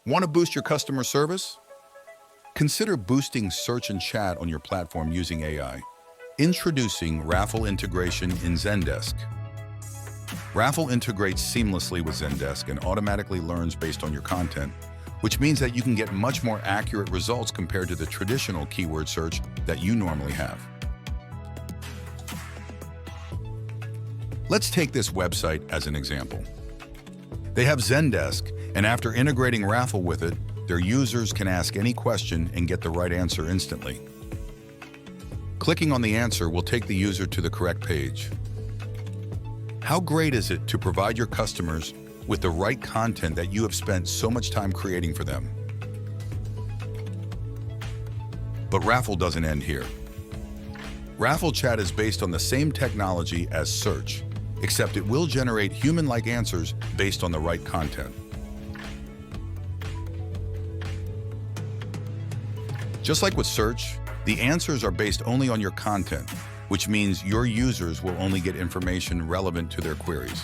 Want to boost your customer service? Consider boosting search and chat on your platform using AI. Introducing Raffle integration in Zendesk. Raffle integrates seamlessly with Zendesk and automatically learns based on your content, which means that you can get much more accurate results compared to the traditional keyword search that you normally have. Let's take this website as an example. They have Zendesk, and after integrating Raffle with it, their users can ask any question and get the right answer instantly. Clicking on the answer will take the user to the correct page. How great is it to provide your customers with the right content that you have spent so much time creating for them? But Raffle doesn't end here. Raffle Chat is based on the same technology as search, except it will generate human-like answers based on the right content. Just like with search, the answers are based only on your content, which means your users will only get information relevant to their queries.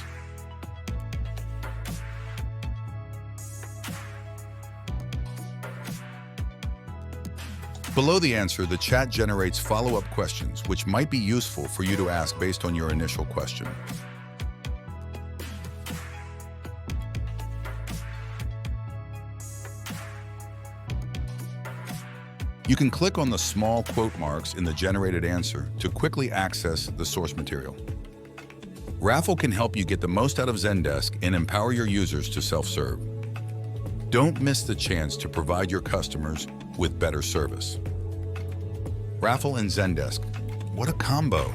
Below the answer, the chat generates follow-up questions, which might be useful for you to ask based on your initial question. You can click on the small quote marks in the generated answer to quickly access the source material. Raffle can help you get the most out of Zendesk and empower your users to self-serve. Don't miss the chance to provide your customers with better service. Raffle and Zendesk, what a combo!